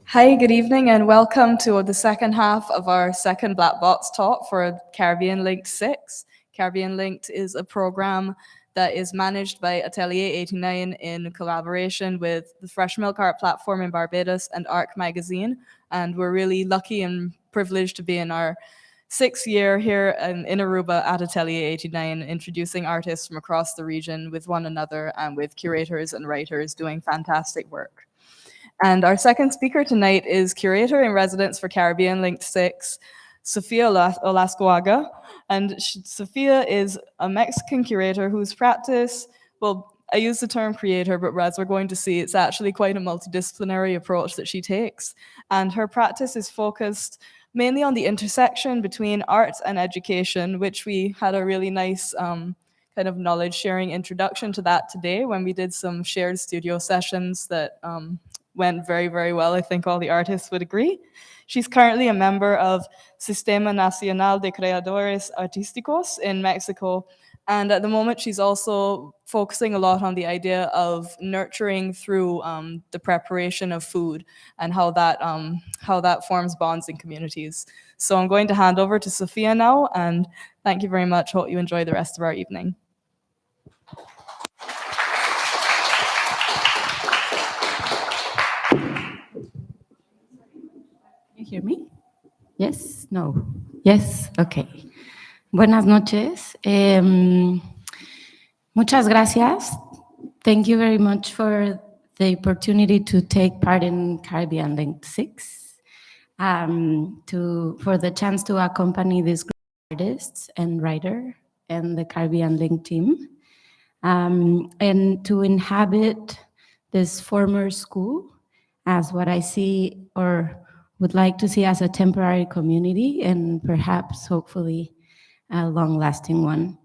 Hi, good evening, and welcome to the second half of our second Black Box talk for Caribbean Linked 6. Caribbean Linked is a program that is managed by Atelier 89 in collaboration with the Fresh Milk Art Platform in Barbados and ARC Magazine. And we're really lucky and privileged to be in our 6th year here in Aruba at Atelier 89, introducing artists from across the region with one another and with curators and writers doing fantastic work. And our second speaker tonight is curator in residence for Caribbean Linked 6, Sofia Olascoaga. And Sofia is a Mexican curator whose practice, well, I use the term creator, but as we're going to see, it's actually quite a multidisciplinary approach that she takes. And her practice is focused mainly on the intersection between art and education, which we had a really nice kind of knowledge sharing introduction to that today when we did some shared studio sessions that went very, very well. I think all the artists would agree. She's currently a member of Sistema Nacional de Creadores Artísticos in Mexico. And at the moment, she's also focusing a lot on the idea of nurturing through the preparation of food and how that forms bonds in communities. So I'm going to hand over to Sofia now, and thank you very much. Hope you enjoy the rest of our evening. You hear me? Yes? No? Yes? Okay. Buenas noches. Muchas gracias. Thank you very much for the opportunity to take part in Caribbean Linked 6, for the chance to accompany these group of artists and writer and the Caribbean Linked team, and to inhabit this former school as what I see or would like to see as a temporary community and perhaps, hopefully, a long-lasting one.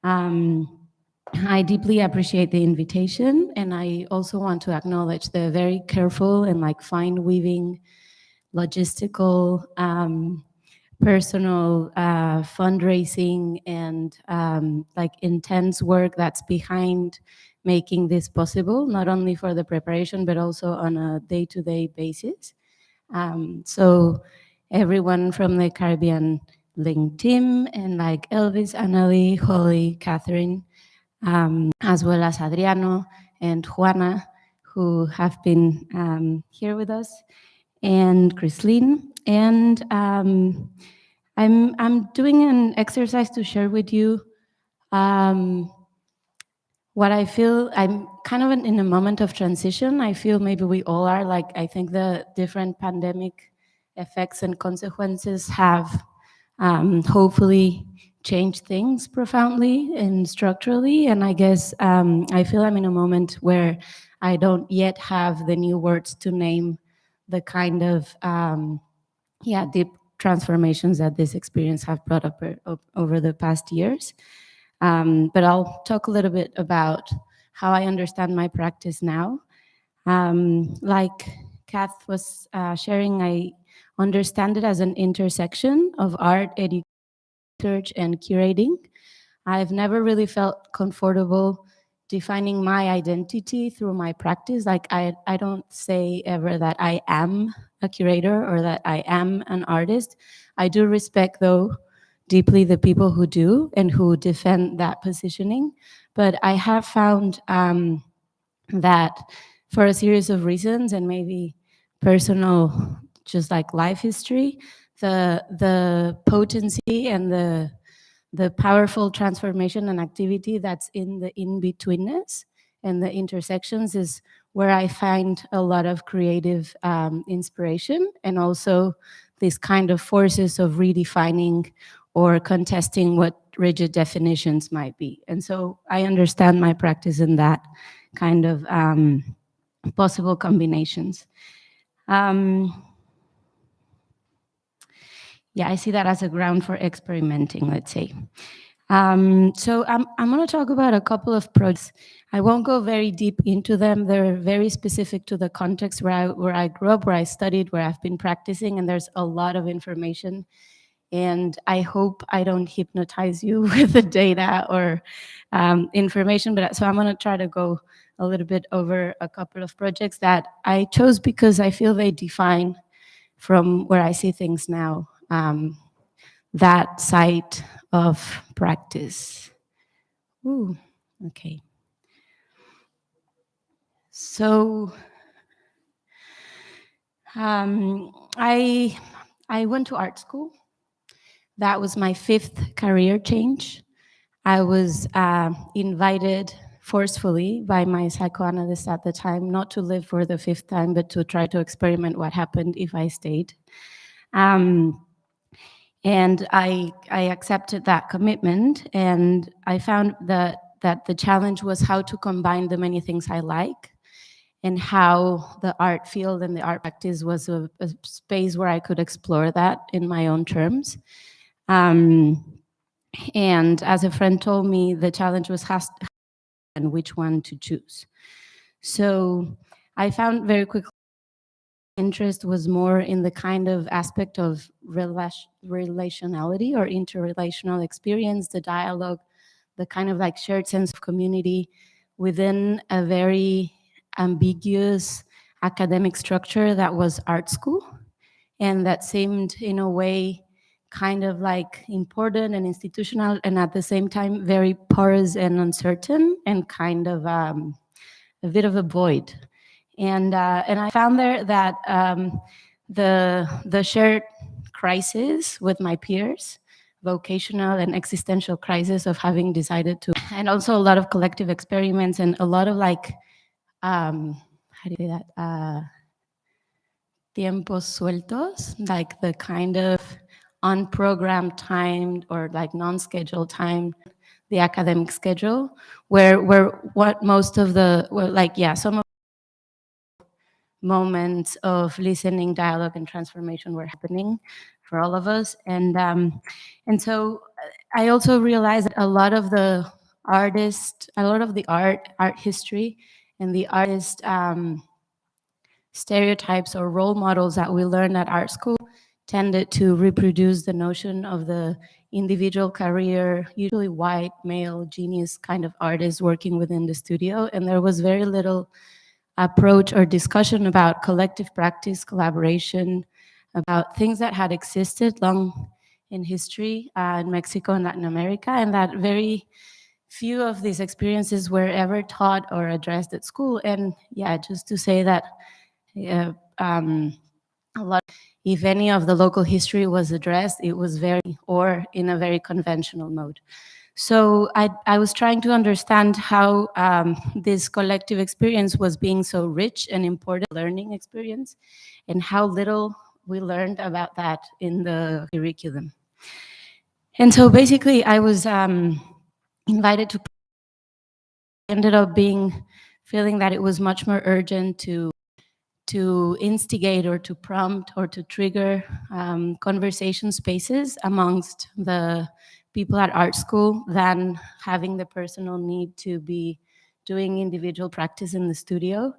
I deeply appreciate the invitation, and I also want to acknowledge the very careful and fine weaving, logistical, personal fundraising and intense work that's behind making this possible, not only for the preparation, but also on a day-to-day basis. So everyone from the Caribbean Link team and Elvis, Annalie, Holly, Catherine, as well as Adriano and Juana, who have been here with us, and Chrisline. And I'm doing an exercise to share with you what I feel. I'm kind of in a moment of transition. I feel maybe we all are. I think the different pandemic effects and consequences have hopefully changed things profoundly and structurally. And I guess I feel I'm in a moment where I don't yet have the new words to name the kind of deep transformations that this experience have brought up over the past years. But I'll talk a little bit about how I understand my practice now. Like Kath was sharing, I understand it as an intersection of art, education, research, and curating. I've never really felt comfortable defining my identity through my practice. Like I don't say ever that I am a curator or that I am an artist. I do respect, though, deeply the people who do and who defend that positioning. But I have found that for a series of reasons and maybe personal, just like life history, the potency and the powerful transformation and activity that's in the in-betweenness and the intersections is where I find a lot of creative inspiration, and also these kind of forces of redefining or contesting what rigid definitions might be. And so I understand my practice in that kind of possible combinations. Yeah, I see that as a ground for experimenting, let's say. So I'm going to talk about a couple of projects. I won't go very deep into them. They're very specific to the context where I grew up, where I studied, where I've been practicing, and there's a lot of information. And I hope I don't hypnotize you with the data or information. But so I'm going to try to go a little bit over a couple of projects that I chose because I feel they define, from where I see things now, that site of practice. Ooh, okay. So I went to art school. That was my 5th career change. I was invited forcefully by my psychoanalyst at the time not to live for the 5th time, but to try to experiment what happened if I stayed. And I accepted that commitment, and I found that the challenge was how to combine the many things I like, and how the art field and the art practice was a space where I could explore that in my own terms. And as a friend told me, the challenge was and which one to choose. So I found very quickly interest was more in the kind of aspect of relationality or interrelational experience, the dialogue, the kind of like shared sense of community within a very ambiguous academic structure that was art school, and that seemed in a way kind of like important and institutional, and at the same time very porous and uncertain, and kind of a bit of a void. And I found there that the shared crisis with my peers, vocational and existential crisis of having decided to, and also a lot of collective experiments and a lot of like, how do you say that? Tiempos sueltos, like the kind of unprogrammed timed or like non-scheduled time, the academic schedule, where what most of the, well, like, yeah, some of moments of listening, dialogue, and transformation were happening for all of us. And so I also realized that a lot of the art history and the artist stereotypes or role models that we learned at art school tended to reproduce the notion of the individual career, usually white, male, genius kind of artist working within the studio. And there was very little approach or discussion about collective practice, collaboration, about things that had existed long in history in Mexico and Latin America, and that very few of these experiences were ever taught or addressed at school. And yeah, just to say that a lot, if any of the local history was addressed, it was or in a very conventional mode. So I was trying to understand how this collective experience was being so rich and important learning experience, and how little we learned about that in the curriculum. And so basically I was invited to, ended up feeling that it was much more urgent to to instigate or to prompt or to trigger conversation spaces amongst the people at art school than having the personal need to be doing individual practice in the studio.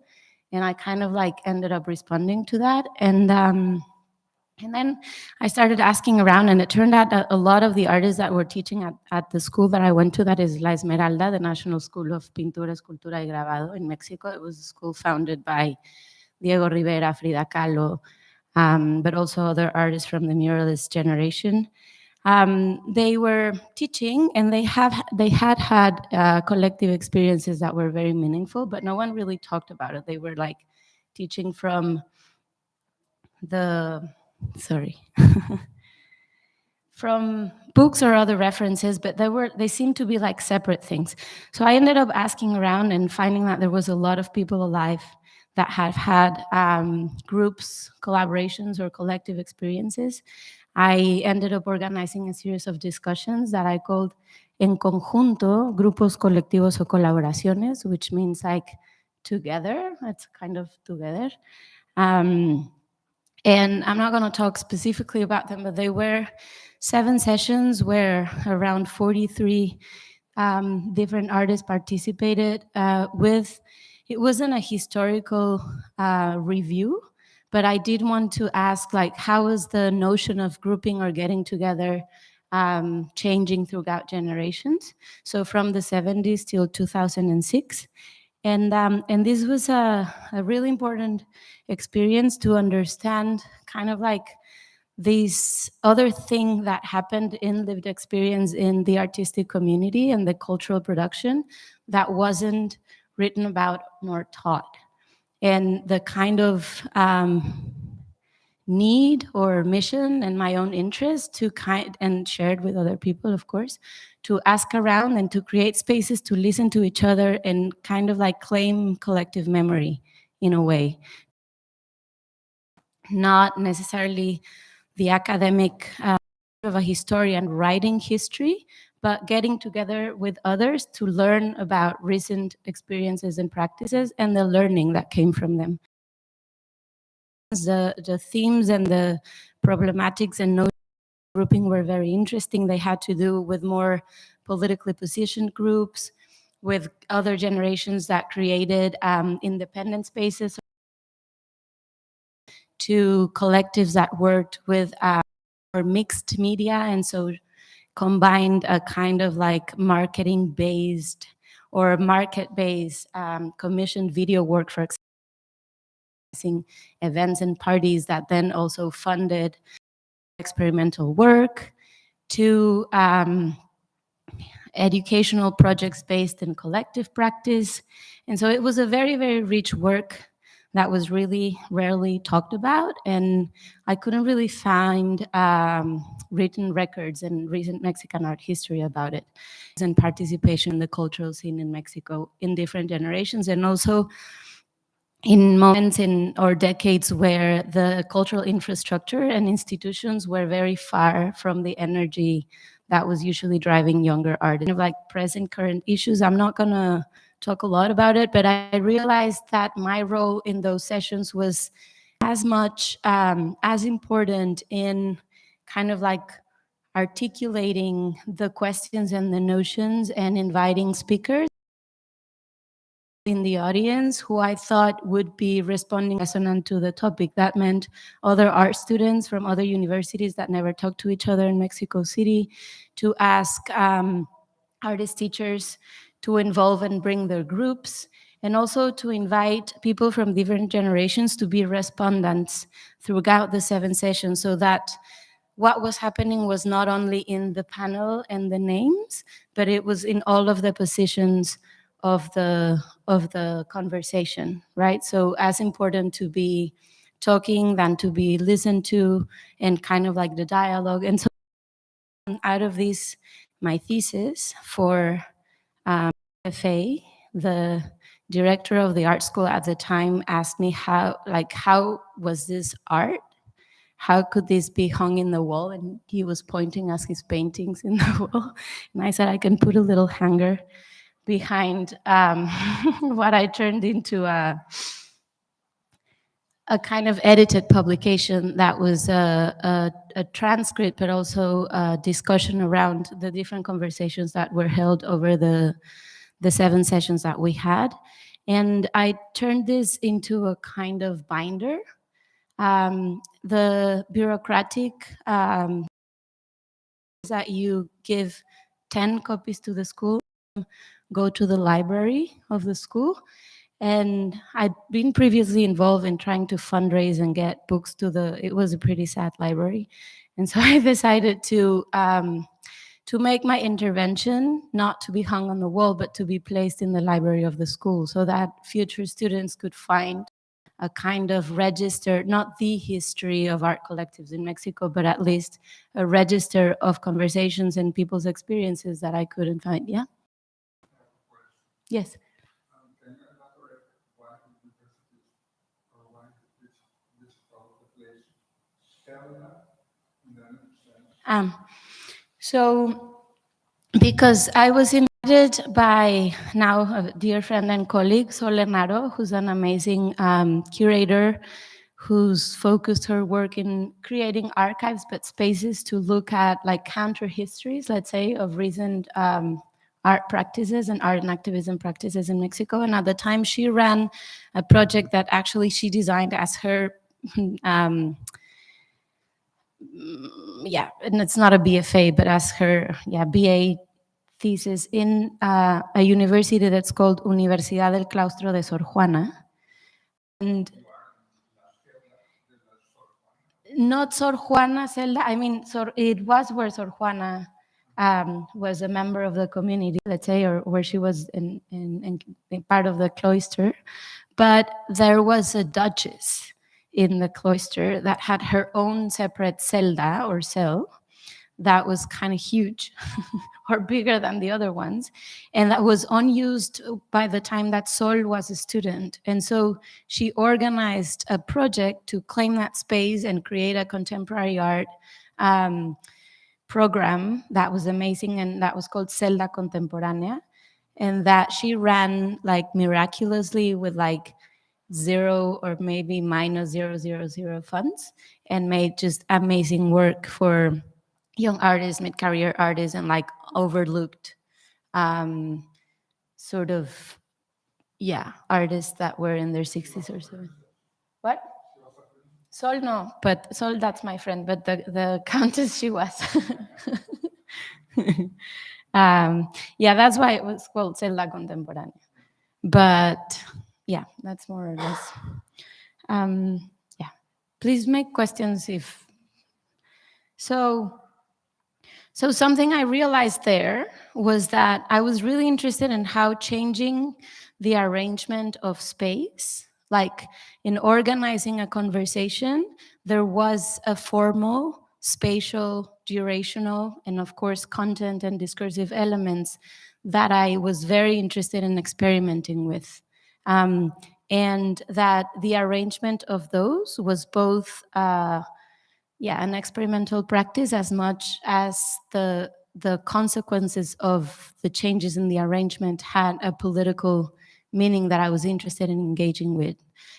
And I kind of like ended up responding to that. And then I started asking around, and it turned out that a lot of the artists that were teaching at the school that I went to, that is La Esmeralda, the National School of Pintura, Escultura y Grabado in Mexico. It was a school founded by Diego Rivera, Frida Kahlo, but also other artists from the muralist generation. They were teaching, and they had collective experiences that were very meaningful, but no one really talked about it. They were like teaching from from books or other references, but they seemed to be like separate things. So I ended up asking around and finding that there was a lot of people alive that have had groups, collaborations, or collective experiences. I ended up organizing a series of discussions that I called En Conjunto, Grupos Colectivos o Colaboraciones, which means like together. It's kind of together. And I'm not going to talk specifically about them, but they were 7 sessions where around 43 different artists participated with. It wasn't a historical review, but I did want to ask, like, how is the notion of grouping or getting together changing throughout generations? So from the 70s till 2006. And this was a really important experience to understand kind of like this other thing that happened in lived experience in the artistic community and the cultural production that wasn't written about nor taught. And the kind of need or mission and my own interest to and shared with other people, of course, to ask around and to create spaces to listen to each other and kind of like claim collective memory in a way. Not necessarily the academic of a historian writing history, but getting together with others to learn about recent experiences and practices and the learning that came from them. The themes and the problematics and notion grouping were very interesting. They had to do with more politically positioned groups, with other generations that created independent spaces, to collectives that worked with or mixed media, and so combined a kind of like marketing-based or market-based commissioned video work for events and parties that then also funded experimental work, to educational projects based in collective practice. And so it was a very, very rich work that was really rarely talked about, and I couldn't really find written records in recent Mexican art history about it, and participation in the cultural scene in Mexico in different generations, and also in moments or decades where the cultural infrastructure and institutions were very far from the energy that was usually driving younger art. And like present current issues, I'm not gonna talk a lot about it, but I realized that my role in those sessions was as much as important in kind of like articulating the questions and the notions and inviting speakers in the audience who I thought would be responding resonant to the topic. That meant other art students from other universities that never talked to each other in Mexico City, to ask artist teachers to involve and bring their groups, and also to invite people from different generations to be respondents throughout the 7 sessions, so that what was happening was not only in the panel and the names, but it was in all of the positions of the conversation, right? So as important to be talking than to be listened to, and kind of like the dialogue. And so out of this, my thesis for FA, the director of the art school at the time asked me how was this art? How could this be hung in the wall? And he was pointing us his paintings in the wall. And I said, I can put a little hanger behind what I turned into a kind of edited publication that was a transcript, but also a discussion around the different conversations that were held over the 7 sessions that we had. And I turned this into a kind of binder. The bureaucratic is that you give 10 copies to the school, go to the library of the school. And I'd been previously involved in trying to fundraise and get books to it was a pretty sad library. And so I decided to make my intervention not to be hung on the wall, but to be placed in the library of the school so that future students could find a kind of register, not the history of art collectives in Mexico, but at least a register of conversations and people's experiences that I couldn't find. Yeah? Yes. Can you elaborate why universities or why this place Stella in the So, because I was invited by now a dear friend and colleague, Sol Lernaro, who's an amazing curator who's focused her work in creating archives, but spaces to look at like counter histories, let's say, of recent art practices and art and activism practices in Mexico. And at the time she ran a project that actually she designed as her and it's not a BFA, but as her BA thesis in a university that's called Universidad del Claustro de Sor Juana. And not Sor Juana Celda, I mean, it was where Sor Juana was a member of the community, let's say, or where she was in part of the cloister. But there was a duchess in the cloister that had her own separate celda or cell that was kind of huge or bigger than the other ones, and that was unused by the time that Sol was a student. And so she organized a project to claim that space and create a contemporary art program that was amazing, and that was called Celda Contemporánea, and that she ran like miraculously with like 0 or maybe -000 funds, and made just amazing work for young artists, mid-career artists, and like overlooked sort of artists that were in their 60s or 70s. What? Sol, no, but Sol, that's my friend, but the countess, she was. That's why it was called Celda Contemporánea. But yeah, that's more or less. Please make questions if. So something I realized there was that I was really interested in how changing the arrangement of space, like in organizing a conversation, there was a formal, spatial, durational, and of course, content and discursive elements that I was very interested in experimenting with. And that the arrangement of those was both an experimental practice as much as the consequences of the changes in the arrangement had a political meaning that I was interested in engaging with.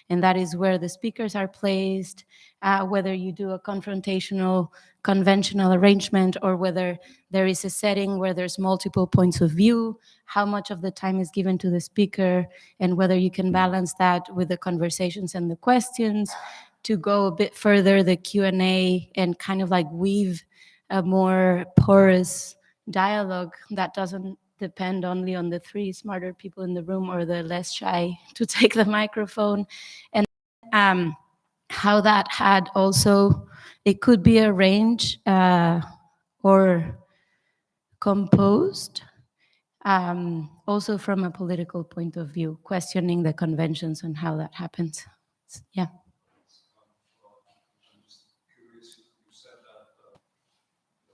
And that is where the speakers are placed, whether you do a confrontational, conventional arrangement, or whether there is a setting where there's multiple points of view, how much of the time is given to the speaker, and whether you can balance that with the conversations and the questions, to go a bit further, the Q&A, and kind of like weave a more porous dialogue that doesn't depend only on the 3 smarter people in the room or the less shy to take the microphone. And how that had also, it could be arranged or composed, also from a political point of view, questioning the conventions and how that happens. Yeah.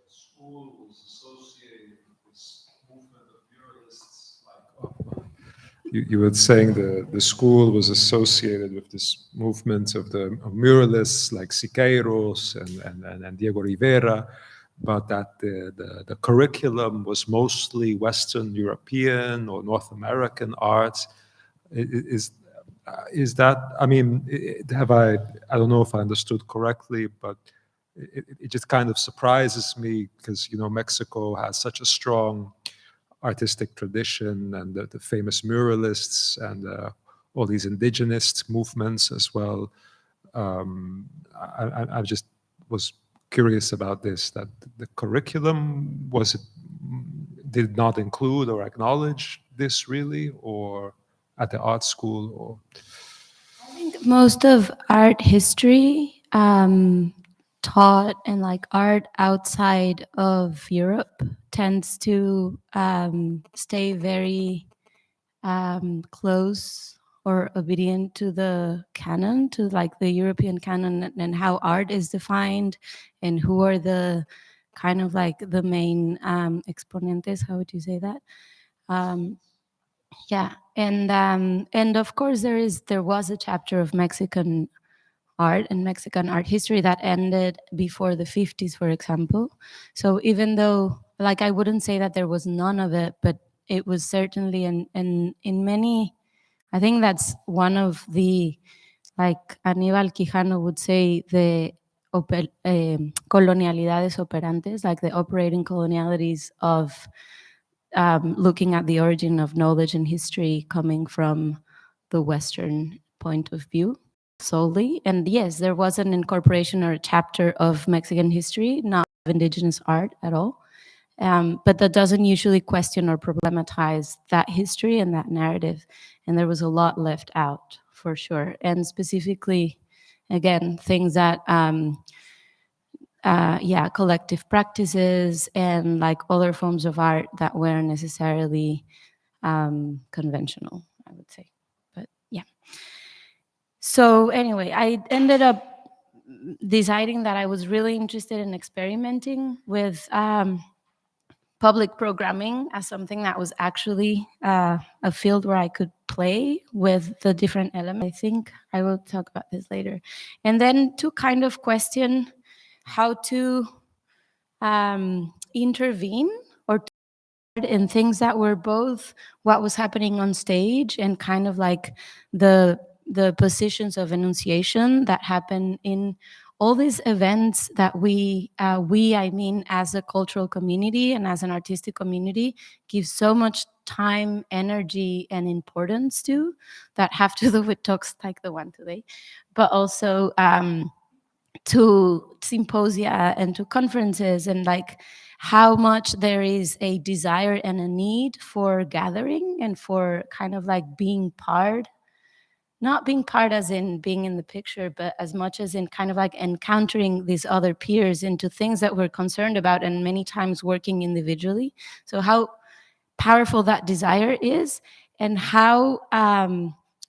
School was associated with this movement of muralists. You were saying the school was associated with this movement of muralists like Siqueiros and Diego Rivera, but that the curriculum was mostly Western European or North American art. is that, I mean, I don't know if I understood correctly, but it just kind of surprises me because, Mexico has such a strong artistic tradition and the famous muralists and all these indigenous movements as well. I just was curious about this, that the curriculum, did not include or acknowledge this really, or at the art school, or? I think most of art history taught and like art outside of Europe tends to stay very close or obedient to the canon, to like the European canon and how art is defined and who are the kind of like the main exponentes, how would you say that? Yeah, and of course there was a chapter of Mexican art and Mexican art history that ended before the 50s, for example. So even though, like, I wouldn't say that there was none of it, but it was certainly in many. I think that's one of the, like Aníbal Quijano would say, the colonialidades operantes, like the operating colonialities of looking at the origin of knowledge and history coming from the Western point of view solely. And yes, there was an incorporation or a chapter of Mexican history, not of indigenous art at all. But that doesn't usually question or problematize that history and that narrative. And there was a lot left out, for sure. And specifically, again, things that collective practices and like other forms of art that weren't necessarily conventional, I would say. But yeah. So anyway, I ended up deciding that I was really interested in experimenting with public programming as something that was actually a field where I could play with the different elements. I think I will talk about this later. And then to kind of question how to intervene or in things that were both what was happening on stage and kind of like the positions of enunciation that happen in all these events that I mean as a cultural community and as an artistic community give so much time, energy, and importance to, that have to do with talks like the one today, but also to symposia and to conferences, and like how much there is a desire and a need for gathering and for kind of like being part, not being part as in being in the picture, but as much as in kind of like encountering these other peers into things that we're concerned about and many times working individually. So how powerful that desire is, and how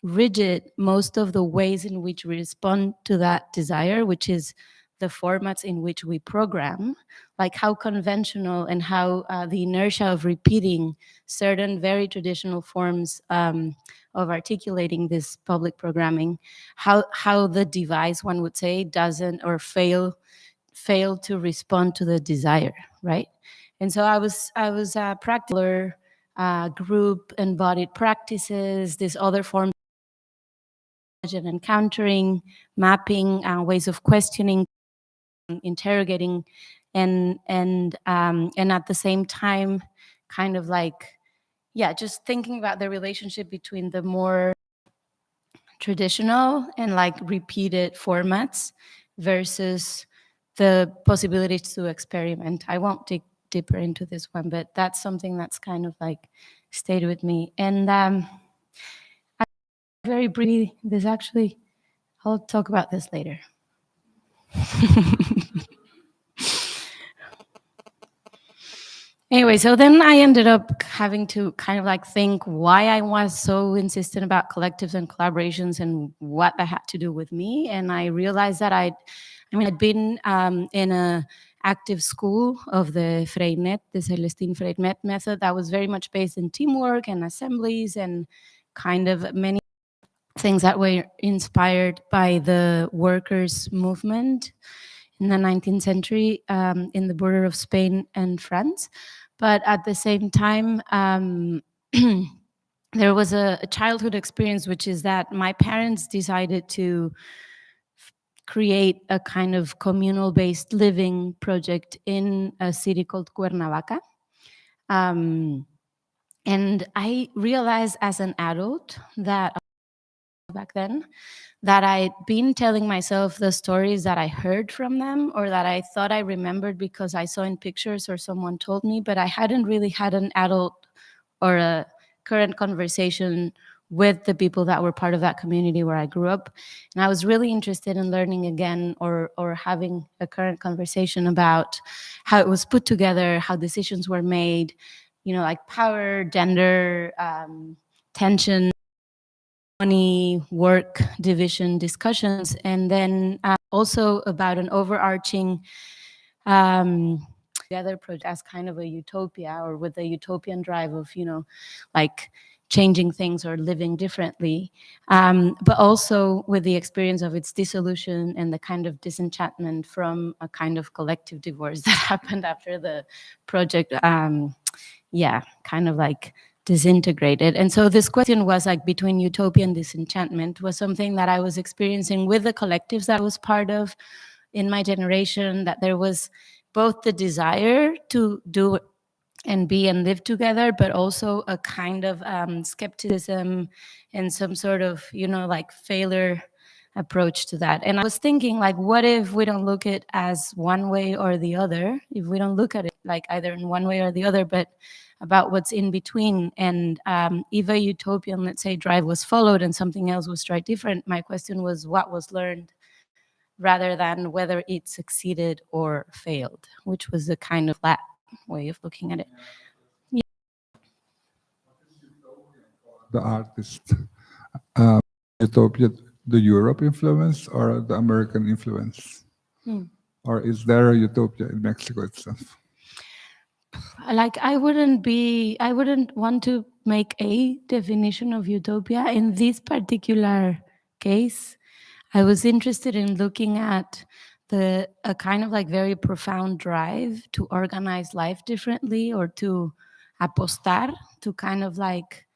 rigid most of the ways in which we respond to that desire, which is the formats in which we program, like how conventional and how the inertia of repeating certain very traditional forms of articulating this public programming, how the device, one would say, doesn't or fail to respond to the desire, right? And so I was practicing group embodied practices, these other forms and encountering, mapping, ways of questioning, interrogating, and at the same time, kind of like, yeah, just thinking about the relationship between the more traditional and like repeated formats versus the possibility to experiment. I won't dig deeper into this one, but that's something that's kind of like stayed with me. And very briefly, this actually, I'll talk about this later. Anyway, so then I ended up having to kind of like think why I was so insistent about collectives and collaborations and what that had to do with me. And I realized that I'd been in a active school of the Freinet, the Celestine Freinet method that was very much based in teamwork and assemblies and kind of many things that were inspired by the workers' movement in the 19th century in the border of Spain and France. But at the same time, there was a childhood experience, which is that my parents decided to create a kind of communal-based living project in a city called Cuernavaca. And I realized as an adult that back then that I'd been telling myself the stories that I heard from them or that I thought I remembered because I saw in pictures or someone told me, but I hadn't really had an adult or a current conversation with the people that were part of that community where I grew up. And I was really interested in learning again or having a current conversation about how it was put together, how decisions were made, you know, like power, gender, tension, money, work division discussions, and then also about an overarching together project as kind of a utopia or with a utopian drive of, you know, like changing things or living differently, but also with the experience of its dissolution and the kind of disenchantment from a kind of collective divorce that happened after the project, kind of like disintegrated. And so this question was like between utopia and disenchantment was something that I was experiencing with the collectives that I was part of in my generation, that there was both the desire to do and be and live together, but also a kind of skepticism and some sort of, you know, like failure approach to that. And I was thinking, like, what if we don't look at it as one way or the other? If we don't look at it like either in one way or the other, but about what's in between. And if a utopian, let's say, drive was followed and something else was tried different, my question was what was learned rather than whether it succeeded or failed, which was a kind of flat way of looking at it. The artist, utopia, the Europe influence or the American influence? Or is there a utopia in Mexico itself? Like I wouldn't want to make a definition of utopia. In this particular case, I was interested in looking at a kind of like very profound drive to organize life differently or to apostar, to kind of like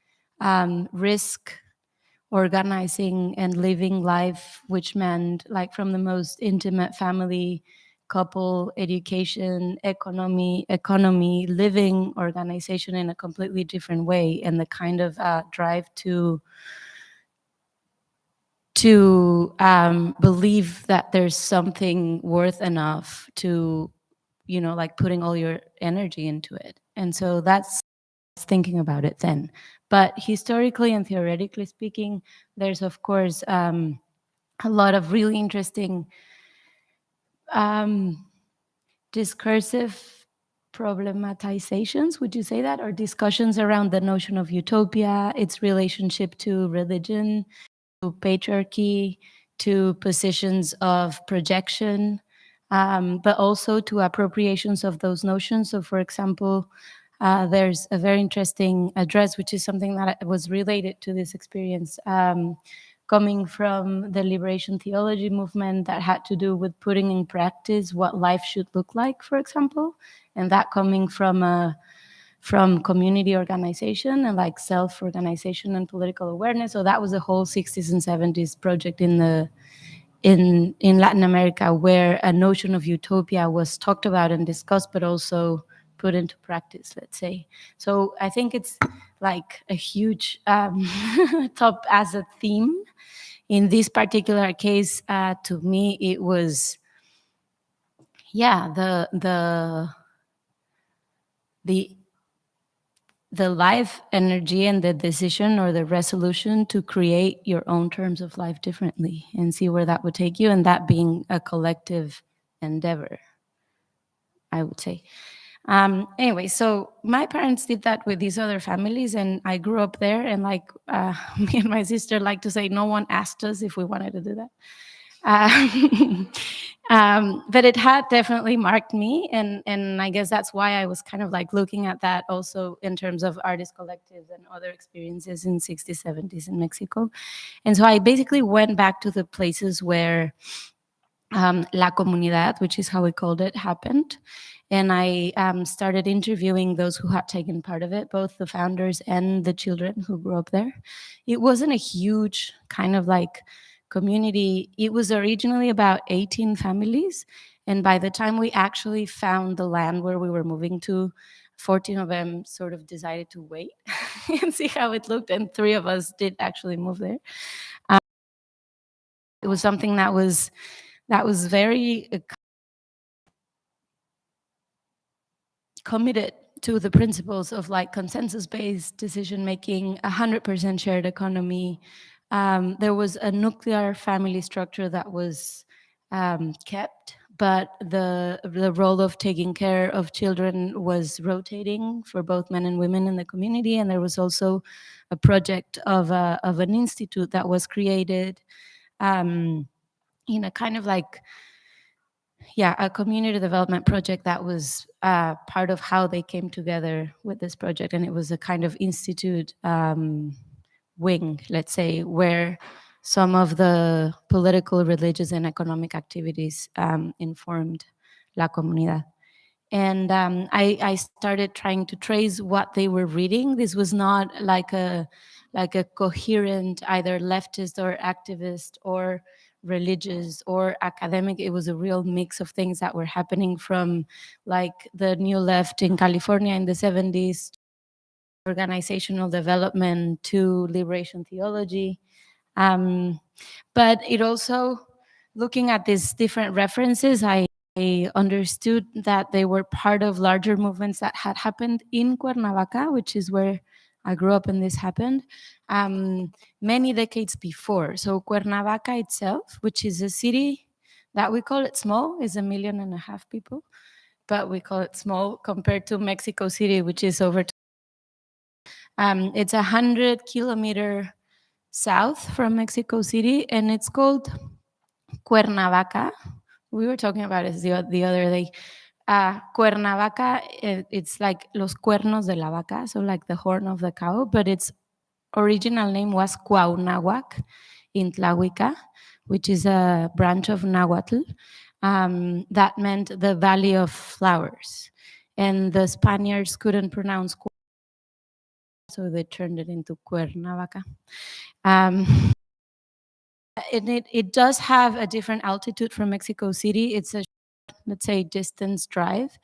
risk organizing and living life, which meant like from the most intimate family, couple, education, economy, living organization in a completely different way, and the kind of drive to believe that there's something worth enough to, you know, like putting all your energy into it. And so that's thinking about it then. But historically and theoretically speaking, there's of course a lot of really interesting discursive problematizations, would you say that, or discussions around the notion of utopia, its relationship to religion, to patriarchy, to positions of projection, but also to appropriations of those notions. So for example, there's a very interesting address, which is something that was related to this experience, coming from the liberation theology movement that had to do with putting in practice what life should look like, for example, and that coming from community organization and like self-organization and political awareness. So that was a whole 60s and 70s project in Latin America, where a notion of utopia was talked about and discussed, but also put into practice, let's say. So I think it's like a huge top as a theme. In this particular case, to me, it was, the life energy and the decision or the resolution to create your own terms of life differently and see where that would take you, and that being a collective endeavor, I would say. Anyway, so my parents did that with these other families, and I grew up there, and like me and my sister like to say, no one asked us if we wanted to do that. But it had definitely marked me, and I guess that's why I was kind of like looking at that also in terms of artist collectives and other experiences in 60s, 70s in Mexico. And so I basically went back to the places where La Comunidad, which is how we called it, happened. And I started interviewing those who had taken part of it, both the founders and the children who grew up there. It wasn't a huge kind of like community. It was originally about 18 families. And by the time we actually found the land where we were moving to, 14 of them sort of decided to wait and see how it looked. And 3 of us did actually move there. It was something that was very committed to the principles of like consensus-based decision making, 100% shared economy. There was a nuclear family structure that was kept, but the role of taking care of children was rotating for both men and women in the community. And there was also a project of an institute that was created in a kind of like, a community development project that was part of how they came together with this project. And it was a kind of institute wing, let's say, where some of the political, religious, and economic activities informed La Comunidad. And I started trying to trace what they were reading. This was not like a coherent either leftist or activist or religious or academic. It was a real mix of things that were happening, from like the new left in California in the 70s, organizational development to liberation theology. But it also, looking at these different references, I understood that they were part of larger movements that had happened in Cuernavaca, which is where I grew up and this happened, many decades before. So Cuernavaca itself, which is a city that we call it small, is 1.5 million people, but we call it small compared to Mexico City, which is over. It's 100 kilometers south from Mexico City, and it's called Cuernavaca. We were talking about it the other day. Cuernavaca, it's like los cuernos de la vaca, so like the horn of the cow, but its original name was Cuauhnáhuac in Tlahuica, which is a branch of Nahuatl. That meant the Valley of Flowers. And the Spaniards couldn't pronounce, so they turned it into Cuernavaca. It does have a different altitude from Mexico City. It's a, let's say, distance drive.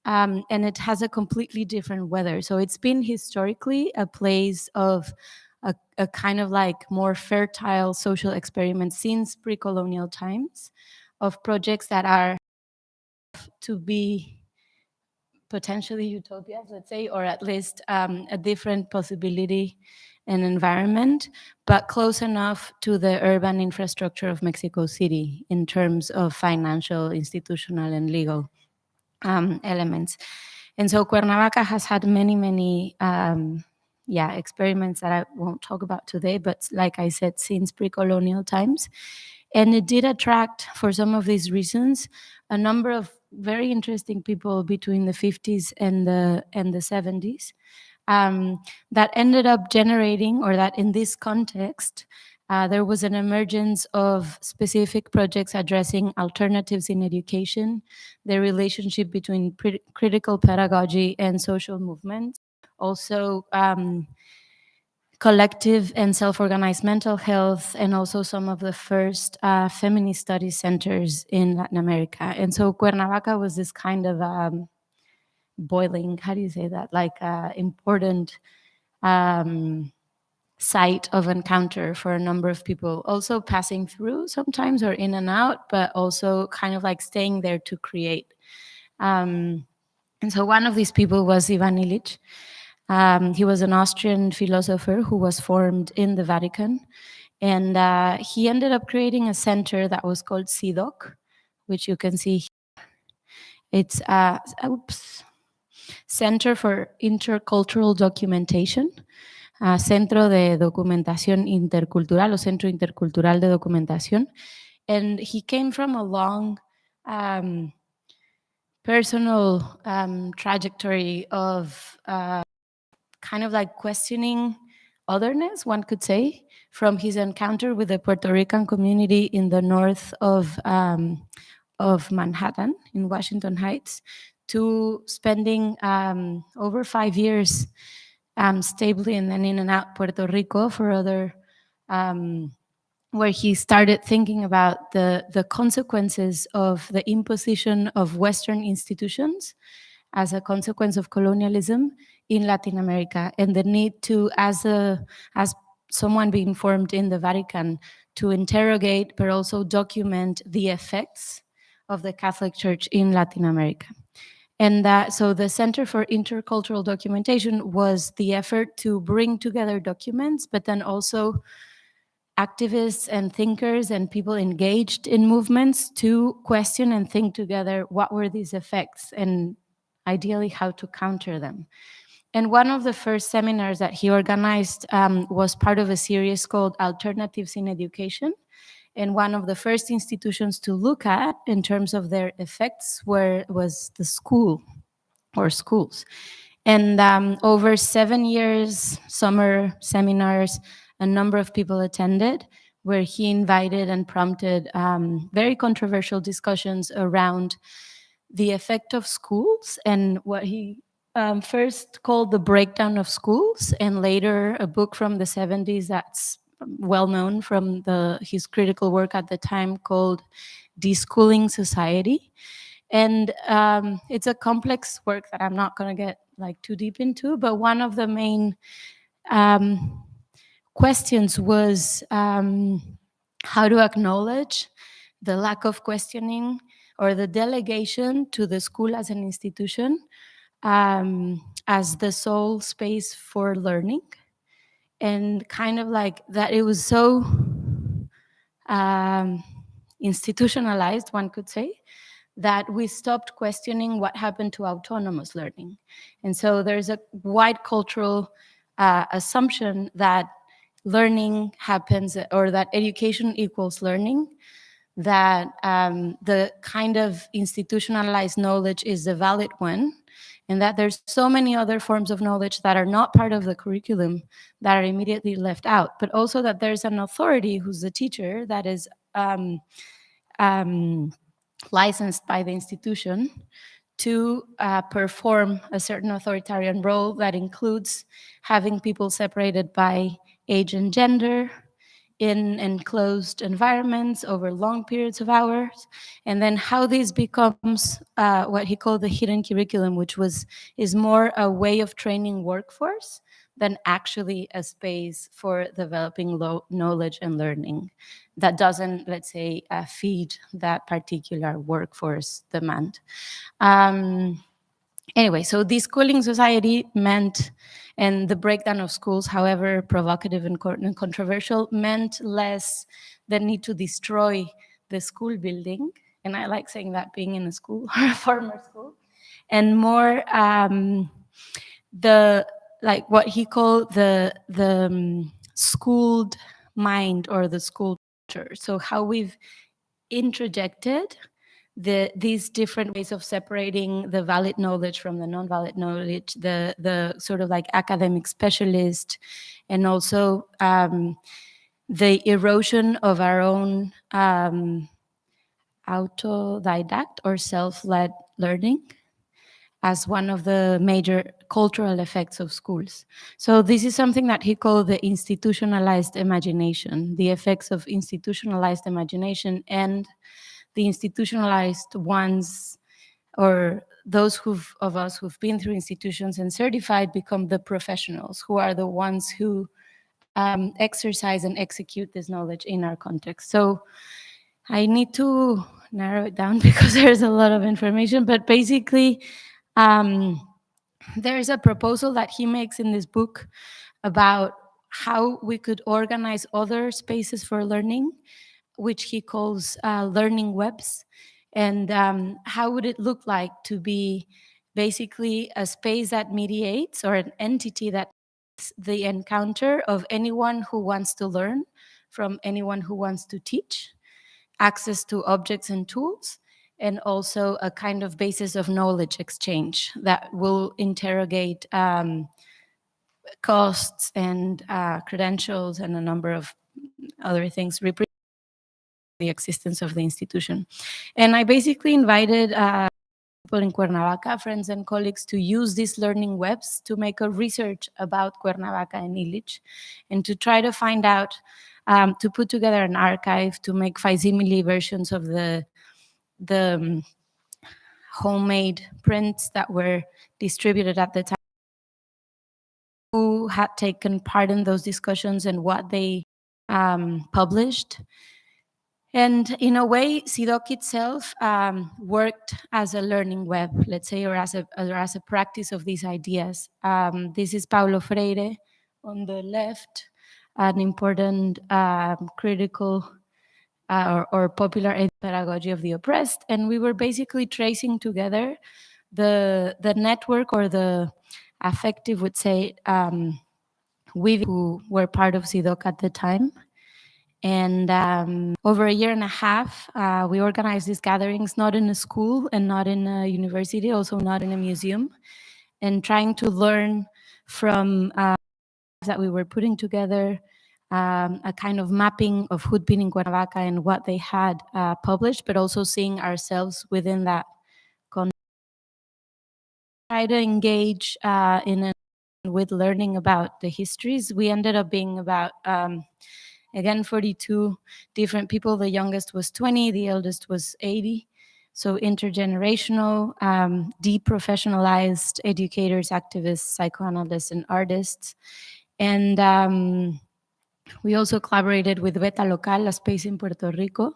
And it has a completely different weather. So it's been historically a place of a kind of like more fertile social experiment since pre-colonial times, of projects that are to be potentially utopias, let's say, or at least a different possibility and environment, but close enough to the urban infrastructure of Mexico City in terms of financial, institutional, and legal elements. And so Cuernavaca has had many experiments that I won't talk about today, but like I said, since pre-colonial times. And it did attract, for some of these reasons, a number of very interesting people between the 50s and the 70s that ended up generating, or that in this context, there was an emergence of specific projects addressing alternatives in education, the relationship between critical pedagogy and social movements, also collective and self-organized mental health, and also some of the first feminist studies centers in Latin America. And so Cuernavaca was this kind of boiling, how do you say that, like important site of encounter for a number of people, also passing through sometimes or in and out, but also kind of like staying there to create. And so one of these people was Ivan Illich. He was an Austrian philosopher who was formed in the Vatican. And he ended up creating a center that was called CIDOC, which you can see here. It's Center for Intercultural Documentation, Centro de Documentación Intercultural, o Centro Intercultural de Documentación. And he came from a long personal trajectory of kind of like questioning otherness, one could say, from his encounter with the Puerto Rican community in the north of Manhattan, in Washington Heights, to spending over 5 years stably and then in and out Puerto Rico for other, where he started thinking about the consequences of the imposition of Western institutions as a consequence of colonialism in Latin America, and the need to, as someone being formed in the Vatican, to interrogate but also document the effects of the Catholic Church in Latin America. And so the Center for Intercultural Documentation was the effort to bring together documents, but then also activists and thinkers and people engaged in movements to question and think together what were these effects and ideally how to counter them. And one of the first seminars that he organized was part of a series called Alternatives in Education. And one of the first institutions to look at in terms of their effects was the school or schools. And over 7 years, summer seminars, a number of people attended, where he invited and prompted very controversial discussions around the effect of schools and what he first called the breakdown of schools, and later a book from the 70s that's well known from his critical work at the time called Deschooling Society. And it's a complex work that I'm not going to get too deep into, but one of the main questions was how to acknowledge the lack of questioning or the delegation to the school as an institution as the sole space for learning, and kind of like that it was so institutionalized, one could say, that we stopped questioning what happened to autonomous learning. And so there's a wide cultural assumption that learning happens, or that education equals learning, that the kind of institutionalized knowledge is the valid one, and that there's so many other forms of knowledge that are not part of the curriculum that are immediately left out, but also that there's an authority who's the teacher that is licensed by the institution to perform a certain authoritarian role that includes having people separated by age and gender in enclosed environments over long periods of hours, and then how this becomes what he called the hidden curriculum, which is more a way of training workforce than actually a space for developing knowledge and learning that doesn't, let's say, feed that particular workforce demand. Anyway, so Deschooling Society meant, and the breakdown of schools, however provocative and controversial, meant less the need to destroy the school building, and I like saying that, being in a school or a former school, and more what he called the schooled mind, or the school culture. So how we've introjected these different ways of separating the valid knowledge from the non-valid knowledge, the sort of like academic specialist, and also the erosion of our own autodidact or self-led learning as one of the major cultural effects of schools. So this is something that he called the institutionalized imagination, the effects of institutionalized imagination, and the institutionalized ones, or those of us who've been through institutions and certified, become the professionals, who are the ones who exercise and execute this knowledge in our context. So I need to narrow it down because there's a lot of information, but basically there's a proposal that he makes in this book about how we could organize other spaces for learning, which he calls learning webs, and how would it look like to be basically a space that mediates, or an entity that the encounter of anyone who wants to learn from anyone who wants to teach, access to objects and tools, and also a kind of basis of knowledge exchange that will interrogate costs and credentials and a number of other things representing the existence of the institution. And I basically invited people in Cuernavaca, friends and colleagues, to use these learning webs to make a research about Cuernavaca and Illich, and to try to find out, to put together an archive, to make facsimile versions of the homemade prints that were distributed at the time, who had taken part in those discussions and what they published. And in a way, CIDOC itself worked as a learning web, let's say, or as a practice of these ideas. This is Paulo Freire on the left, an important critical or popular pedagogy of the oppressed. And we were basically tracing together the network, or the affective, would say, weaving, who were part of CIDOC at the time. And over a year and a half, we organized these gatherings, not in a school and not in a university, also not in a museum, and trying to learn from that we were putting together, a kind of mapping of who'd been in Cuernavaca and what they had published, but also seeing ourselves within that context. Try to engage with learning about the histories. We ended up being about, again, 42 different people. The youngest was 20, the eldest was 80. So intergenerational, deprofessionalized educators, activists, psychoanalysts, and artists. And we also collaborated with Beta Local, a space in Puerto Rico,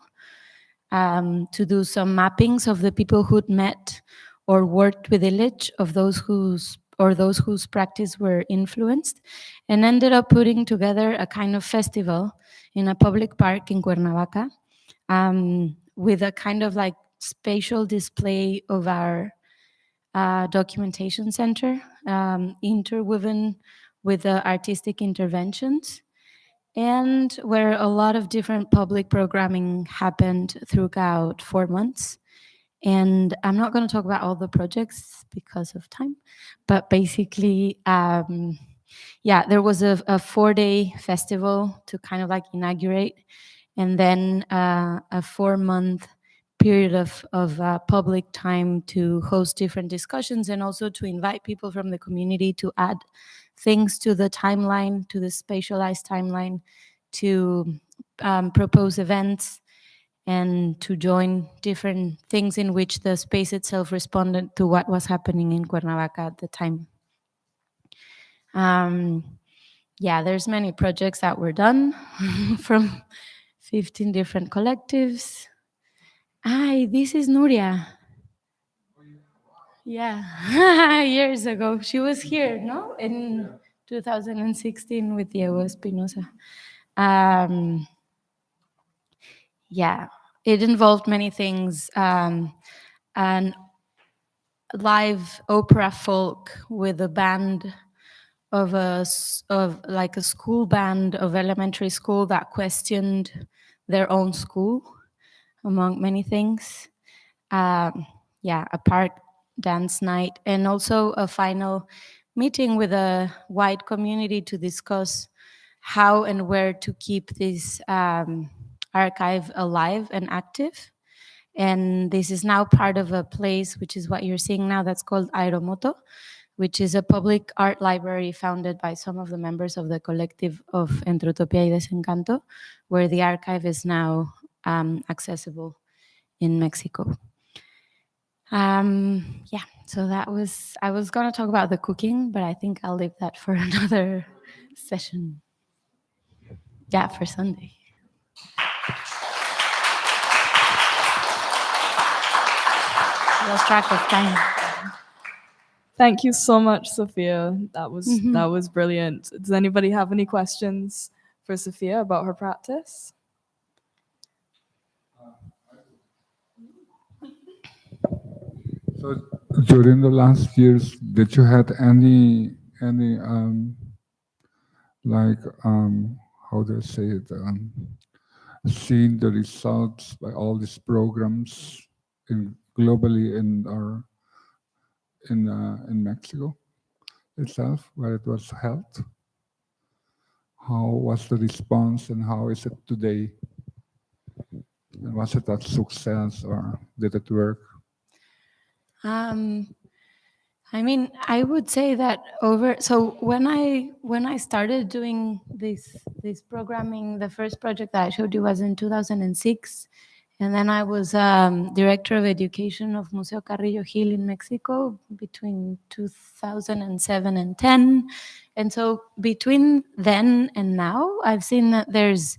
to do some mappings of the people who'd met or worked with Illich, of those whose practice were influenced, and ended up putting together a kind of festival in a public park in Cuernavaca, with a kind of like spatial display of our documentation center, interwoven with the artistic interventions, and where a lot of different public programming happened throughout 4 months. And I'm not going to talk about all the projects because of time, but basically, yeah, there was a 4-day festival to kind of like inaugurate, and then a 4-month period of public time to host different discussions, and also to invite people from the community to add things to the timeline, to the spatialized timeline, to propose events, and to join different things in which the space itself responded to what was happening in Cuernavaca at the time. Yeah, there's many projects that were done from 15 different collectives. Hi, this is Nuria. Yeah, years ago. She was here, no? In 2016 with Diego Espinosa. Yeah, it involved many things. And live opera folk with a band of like a school band of elementary school that questioned their own school, among many things. Yeah, a park dance night, and also a final meeting with a wide community to discuss how and where to keep this archive alive and active. And this is now part of a place, which is what you're seeing now, that's called Aeromoto, which is a public art library founded by some of the members of the collective of Entropía y Desencanto, where the archive is now accessible in Mexico. Yeah, so I was gonna talk about the cooking, but I think I'll leave that for another session. Yeah, for Sunday. Lost track of time. Thank you so much, Sophia. That was brilliant. Does anybody have any questions for Sophia about her practice? So during the last years, did you had any how do I say it, seeing the results by all these programs globally in Mexico itself, where it was held? How was the response, and how is it today? And was it a success, or did it work? I mean, I would say that so when I started doing this programming, the first project that I showed you was in 2006, and then I was director of education of Museo Carrillo Gil in Mexico between 2007 and 10. And so between then and now, I've seen that there's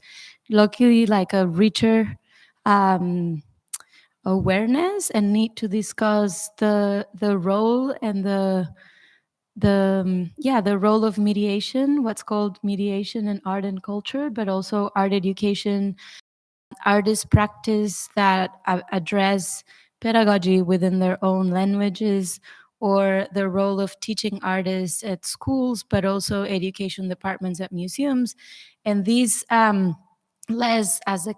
luckily like a richer awareness and need to discuss the role and the role of mediation, what's called mediation in art and culture, but also art education, artist practice that address pedagogy within their own languages, or the role of teaching artists at schools, but also education departments at museums. And these less as a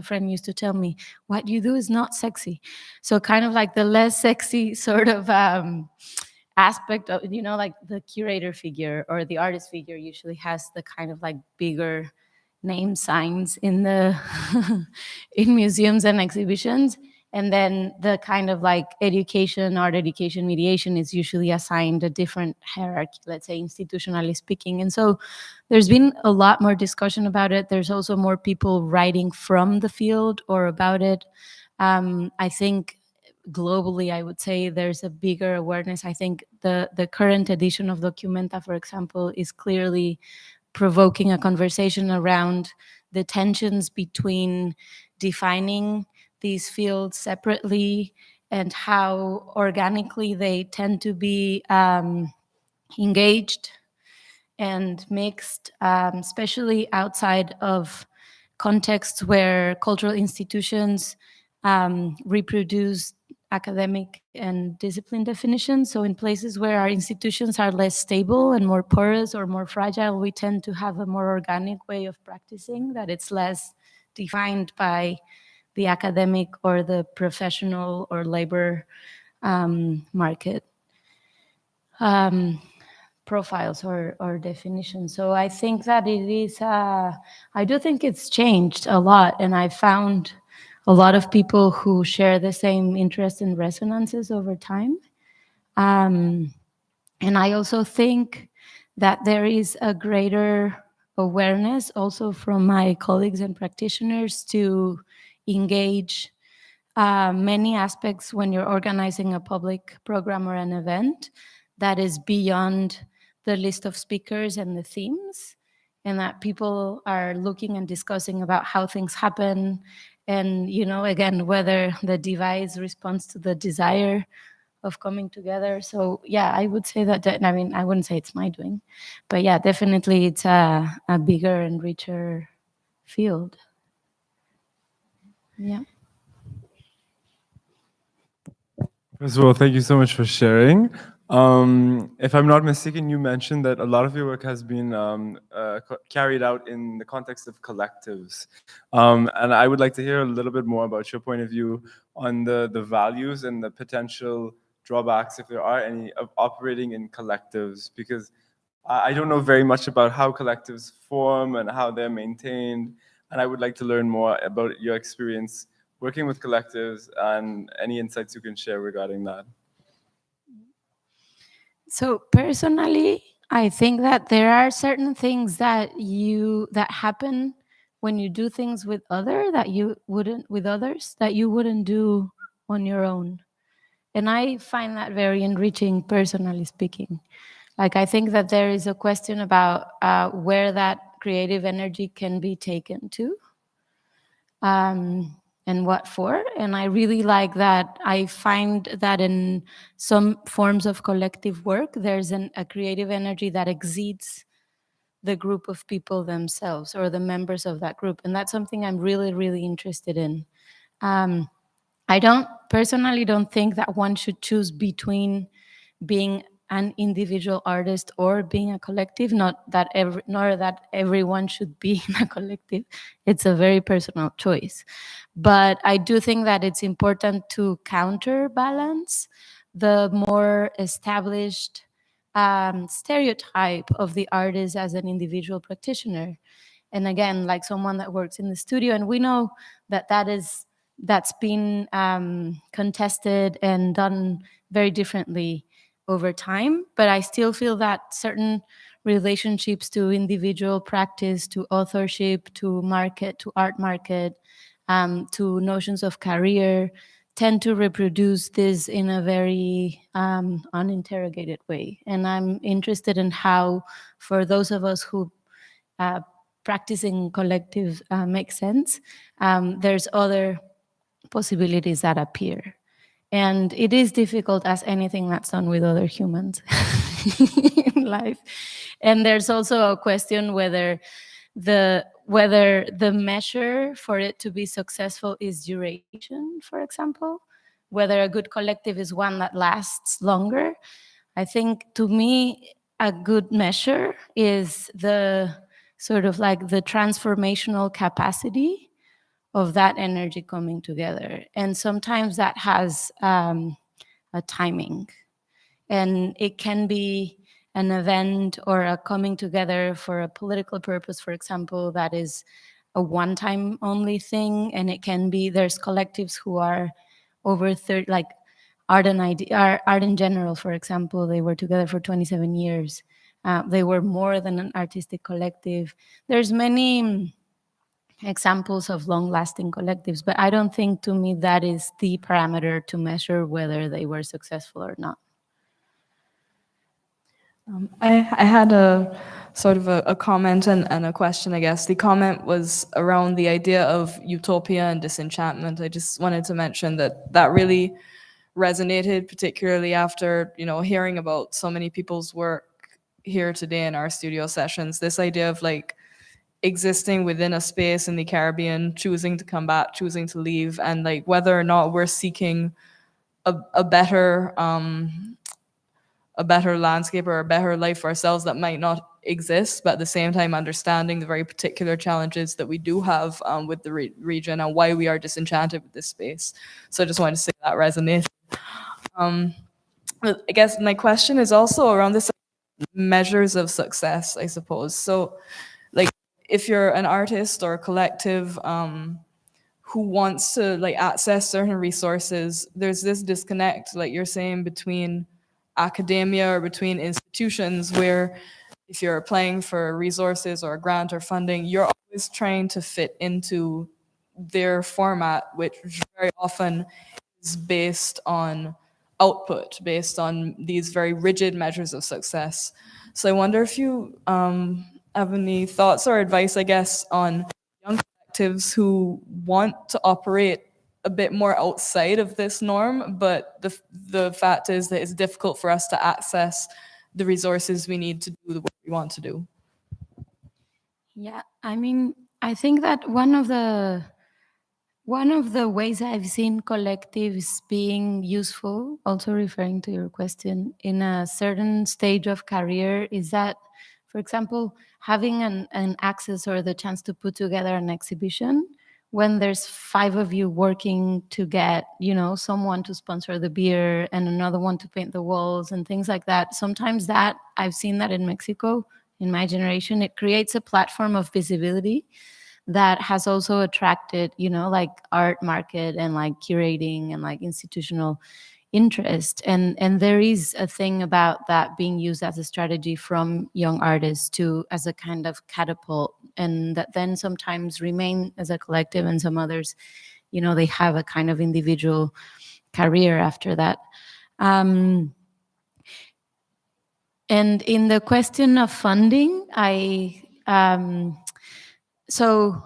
friend used to tell me, what you do is not sexy. So kind of like the less sexy sort of aspect of, like the curator figure or the artist figure usually has the kind of like bigger name signs in the in museums and exhibitions, and then the kind of like art education mediation is usually assigned a different hierarchy, let's say institutionally speaking. And so there's been a lot more discussion about it. There's also more people writing from the field or about it. I think globally, I would say there's a bigger awareness. I think the current edition of Documenta, for example, is clearly provoking a conversation around the tensions between defining these fields separately and how organically they tend to be engaged and mixed, especially outside of contexts where cultural institutions reproduce academic and discipline definitions. So in places where our institutions are less stable and more porous or more fragile, we tend to have a more organic way of practicing, that it's less defined by the academic or the professional or labor market profiles or definitions. So I think that it is, I do think it's changed a lot, and I found a lot of people who share the same interest and resonances over time. And I also think that there is a greater awareness also from my colleagues and practitioners to engage many aspects when you're organizing a public program or an event that is beyond the list of speakers and the themes, and that people are looking and discussing about how things happen, and again, whether the device responds to the desire of coming together. So yeah, I would say that, I mean, I wouldn't say it's my doing, but yeah, definitely it's a bigger and richer field. Yeah. First of all, thank you so much for sharing. If I'm not mistaken, you mentioned that a lot of your work has been carried out in the context of collectives. And I would like to hear a little bit more about your point of view on the values and the potential drawbacks, if there are any, of operating in collectives, because I don't know very much about how collectives form and how they're maintained. And I would like to learn more about your experience working with collectives and any insights you can share regarding that. So personally, I think that there are certain things that happen when you do things with others that you wouldn't do on your own. And I find that very enriching, personally speaking. Like, I think that there is a question about where that creative energy can be taken to. And what for. And I really like that. I find that in some forms of collective work, there's a creative energy that exceeds the group of people themselves or the members of that group. And that's something I'm really, really interested in. I personally don't think that one should choose between being an individual artist or being a collective, nor that everyone should be in a collective. It's a very personal choice. But I do think that it's important to counterbalance the more established stereotype of the artist as an individual practitioner. And again, like someone that works in the studio, and we know that that is that's been contested and done very differently over time. But I still feel that certain relationships to individual practice, to authorship, to market, to art market, to notions of career, tend to reproduce this in a very uninterrogated way. And I'm interested in how, for those of us who practicing collective makes sense, there's other possibilities that appear. And it is difficult as anything that's done with other humans in life. And there's also a question whether the measure for it to be successful is duration, for example, whether a good collective is one that lasts longer. I think, to me, a good measure is the sort of like the transformational capacity of that energy coming together. And sometimes that has a timing. And it can be an event or a coming together for a political purpose, for example, that is a one-time only thing. And it can be, there's collectives who are over 30, like Art in General, for example, they were together for 27 years. They were more than an artistic collective. There's many examples of long-lasting collectives, but I don't think, to me, that is the parameter to measure whether they were successful or not. I had a sort of a comment and a question, I guess. The comment was around the idea of utopia and disenchantment. I just wanted to mention that that really resonated, particularly after, hearing about so many people's work here today in our studio sessions. This idea of like existing within a space in the Caribbean, choosing to come back, choosing to leave, and like whether or not we're seeking a better landscape or a better life for ourselves that might not exist, but at the same time understanding the very particular challenges that we do have with the region and why we are disenchanted with this space. So I just wanted to say that resonates. I guess my question is also around this measures of success, I suppose. So like if you're an artist or a collective who wants to like access certain resources, there's this disconnect, like you're saying, between academia or between institutions where if you're applying for resources or a grant or funding, you're always trying to fit into their format, which very often is based on output, based on these very rigid measures of success. So I wonder if you have any thoughts or advice, I guess, on young collectives who want to operate a bit more outside of this norm, but the fact is that it's difficult for us to access the resources we need to do the work we want to do. Yeah, I mean, I think that one of the ways I've seen collectives being useful, also referring to your question, in a certain stage of career is that, for example, having an access or the chance to put together an exhibition when there's 5 of you working to get, someone to sponsor the beer and another one to paint the walls and things like that. Sometimes that, I've seen that in Mexico, in my generation, it creates a platform of visibility that has also attracted, like art market and like curating and like institutional interest. And there is a thing about that being used as a strategy from young artists as a kind of catapult, and that then sometimes remain as a collective, and some others, they have a kind of individual career after that. And in the question of funding, so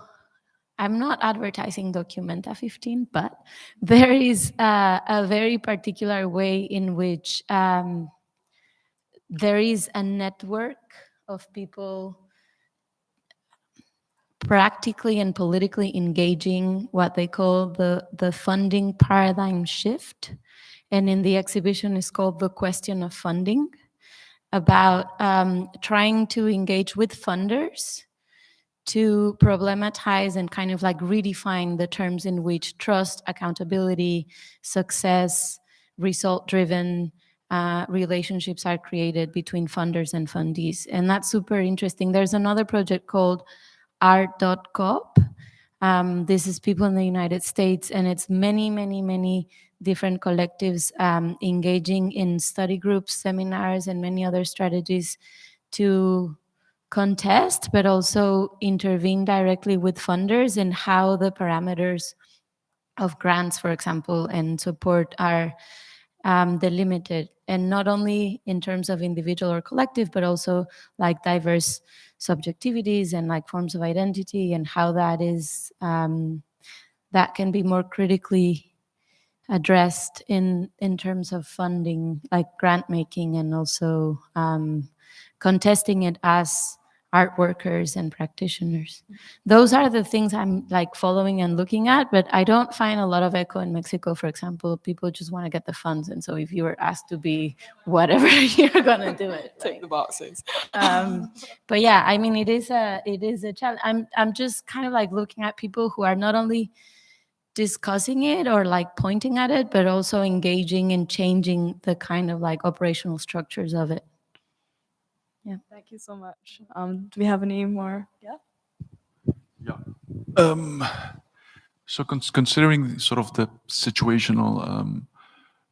I'm not advertising Documenta 15, but there is a very particular way in which there is a network of people practically and politically engaging what they call the funding paradigm shift. And in the exhibition is called The Question of Funding, about trying to engage with funders to problematize and kind of like redefine the terms in which trust, accountability, success, result-driven relationships are created between funders and fundees. And that's super interesting. There's another project called art.coop, This is people in the United States, and it's many, many, many different collectives engaging in study groups, seminars, and many other strategies to contest, but also intervene directly with funders in how the parameters of grants, for example, and support are delimited, and not only in terms of individual or collective, but also like diverse subjectivities and like forms of identity, and how that is that can be more critically addressed in terms of funding, like grant making, and also contesting it as art workers and practitioners. Those are the things I'm like following and looking at, but I don't find a lot of echo in Mexico, for example. People just want to get the funds, and so if you were asked to be whatever, you're gonna do it. Tick the boxes. But yeah, I mean, it is a challenge. I'm just kind of like looking at people who are not only discussing it or like pointing at it, but also engaging and changing the kind of like operational structures of it. Thank you so much. Do we have any more? Yeah. So considering sort of the situational,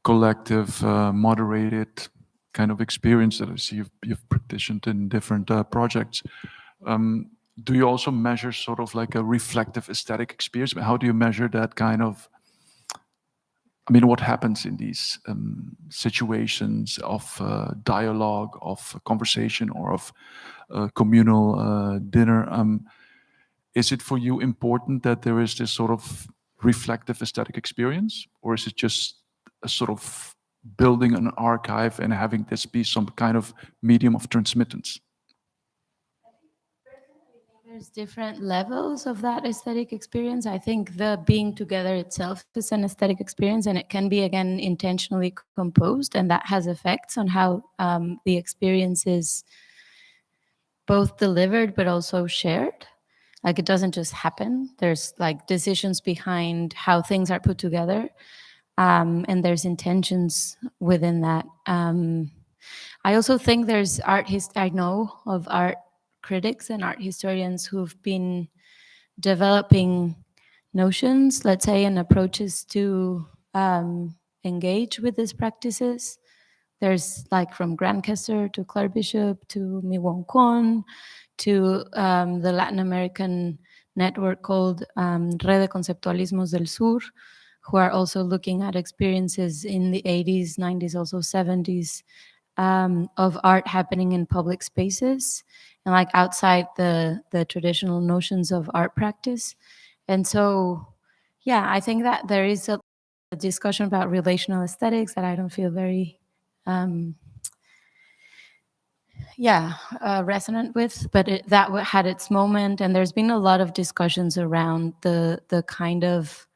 collective, moderated kind of experience that I see you've practiced in different projects, do you also measure sort of like a reflective aesthetic experience? How do you measure that kind of, I mean, what happens in these situations of dialogue, of conversation, or of communal dinner? Is it for you important that there is this sort of reflective aesthetic experience, or is it just a sort of building an archive and having this be some kind of medium of transmittance? There's different levels of that aesthetic experience. I think the being together itself is an aesthetic experience, and it can be, again, intentionally composed, and that has effects on how the experience is both delivered but also shared. Like, it doesn't just happen. There's like decisions behind how things are put together, and there's intentions within that. I also think there's I know of art critics and art historians who've been developing notions, let's say, and approaches to engage with these practices. There's like from Grandkester to Claire Bishop to Mi Wong Kwon to the Latin American network called Red de Conceptualismos del Sur, who are also looking at experiences in the 80s, 90s, also 70s, of art happening in public spaces and like outside the traditional notions of art practice. And so, yeah, I think that there is a discussion about relational aesthetics that I don't feel very resonant with, but that had its moment. And there's been a lot of discussions around the kind of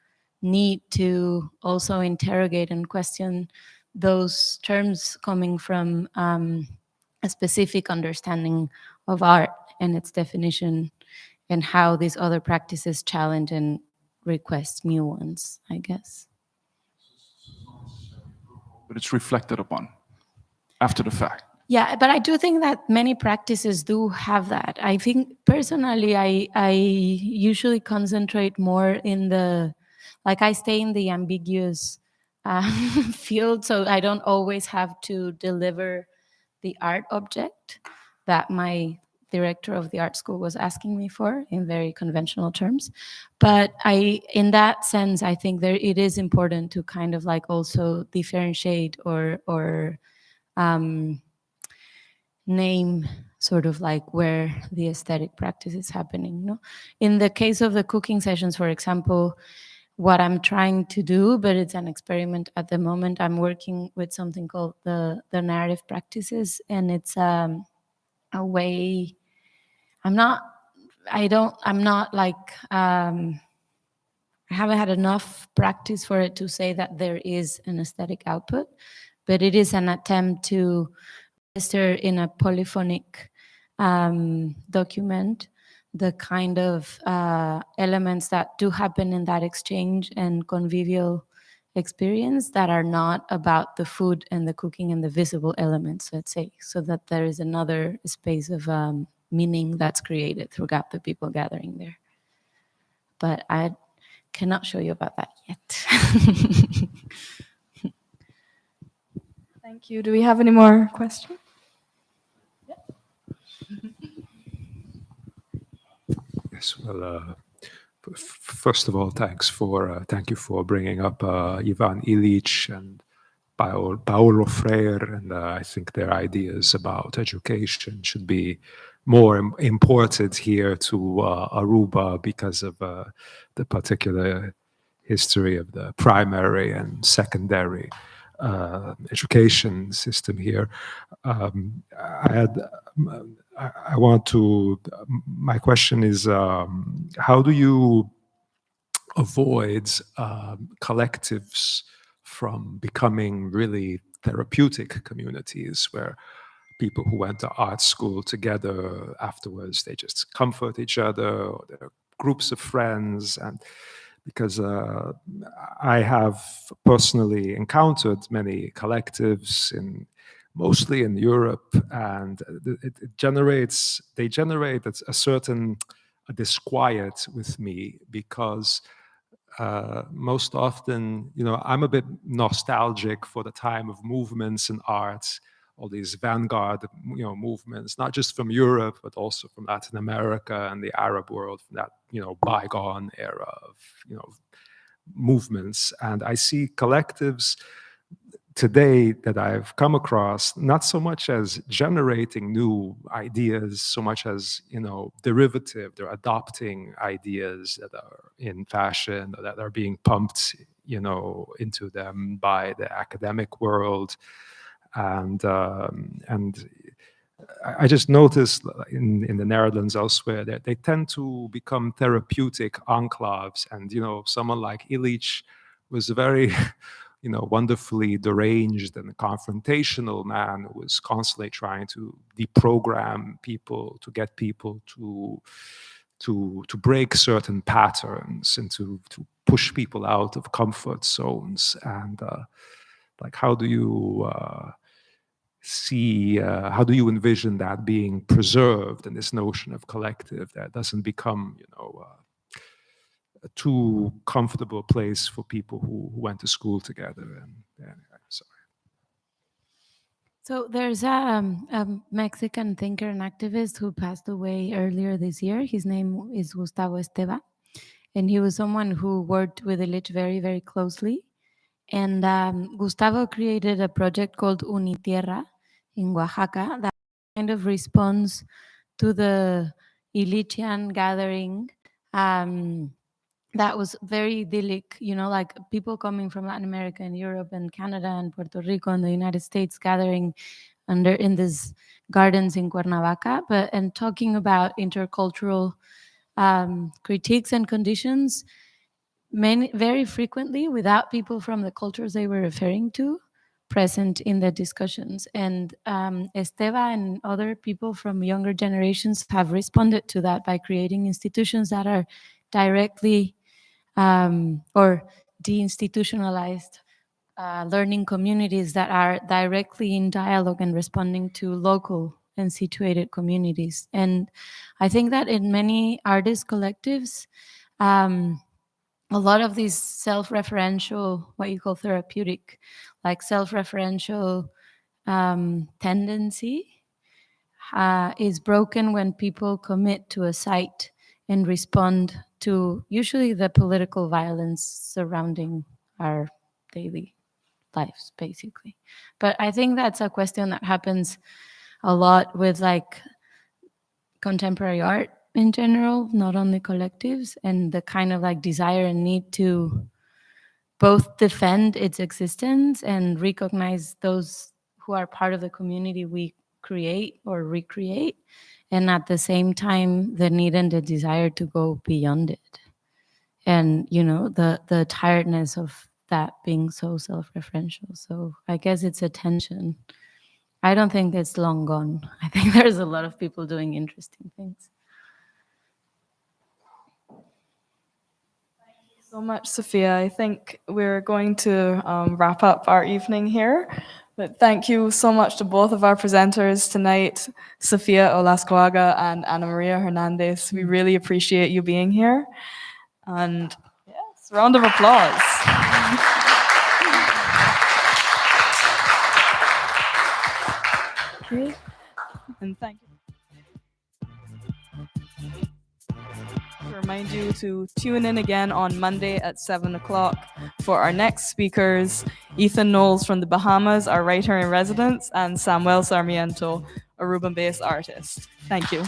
need to also interrogate and question those terms coming from a specific understanding of art and its definition, and how these other practices challenge and request new ones, I guess. But it's reflected upon after the fact. Yeah, but I do think that many practices do have that. I think personally, I usually concentrate more in the, like, I stay in the ambiguous field, so I don't always have to deliver the art object that my director of the art school was asking me for in very conventional terms. But in that sense, I think it is important to kind of like also differentiate or name sort of like where the aesthetic practice is happening. No? In the case of the cooking sessions, for example, what I'm trying to do, but it's an experiment at the moment, I'm working with something called the narrative practices, and it's a way, I haven't had enough practice for it to say that there is an aesthetic output, but it is an attempt to register in a polyphonic document the kind of elements that do happen in that exchange and convivial experience that are not about the food and the cooking and the visible elements, let's say, so that there is another space of meaning that's created throughout the people gathering there. but I cannot show you about that yet. Thank you. Do we have any more questions? Yes, well, first of all, thank you for bringing up Ivan Illich and Paulo Freire, and I think their ideas about education should be more imported here to Aruba because of the particular history of the primary and secondary education system here. I want to. My question is, how do you avoid collectives from becoming really therapeutic communities where people who went to art school together afterwards, they just comfort each other, or they're groups of friends? And because I have personally encountered many collectives mostly in Europe, and they generate a certain disquiet with me, because most often, I'm a bit nostalgic for the time of movements in art, all these vanguard, movements, not just from Europe, but also from Latin America and the Arab world, from that, bygone era of, movements. And I see collectives today that I've come across not so much as generating new ideas, so much as, derivative. They're adopting ideas that are in fashion, or that are being pumped, into them by the academic world. And I just noticed in the Netherlands, elsewhere, that they tend to become therapeutic enclaves. And, someone like Illich was a very, wonderfully deranged and confrontational man who was constantly trying to deprogram people, to get people to break certain patterns and to push people out of comfort zones. And how do you how do you envision that being preserved, in this notion of collective that doesn't become, a too comfortable place for people who went to school together? And sorry. So there's a Mexican thinker and activist who passed away earlier this year. His name is Gustavo Esteva, and he was someone who worked with Illich very, very closely. And Gustavo created a project called Unitierra in Oaxaca that kind of responds to the Illichian gathering that was very idyllic, like people coming from Latin America and Europe and Canada and Puerto Rico and the United States gathering in these gardens in Cuernavaca, and talking about intercultural critiques and conditions, very frequently without people from the cultures they were referring to present in the discussions. And Esteva and other people from younger generations have responded to that by creating institutions that are directly or deinstitutionalized learning communities that are directly in dialogue and responding to local and situated communities. And I think that in many artist collectives, a lot of these self-referential, what you call therapeutic, like self-referential tendency is broken when people commit to a site and respond to usually the political violence surrounding our daily lives, basically. But I think that's a question that happens a lot with like contemporary art in general, not only collectives, and the kind of like desire and need to both defend its existence and recognize those who are part of the community we create or recreate, and at the same time the need and the desire to go beyond it, and the tiredness of that being so self-referential. So I guess it's a tension. I don't think it's long gone. I think there's a lot of people doing interesting things. So much, Sophia. I think we're going to wrap up our evening here. But thank you so much to both of our presenters tonight, Sophia Olascoaga and Ana Maria Hernandez. We really appreciate you being here. And yes, round of applause. Okay. And thank you. To remind you to tune in again on Monday at 7 o'clock for our next speakers, Ethan Knowles from the Bahamas, our writer in residence, and Samuel Sarmiento, a Aruban-based artist. Thank you.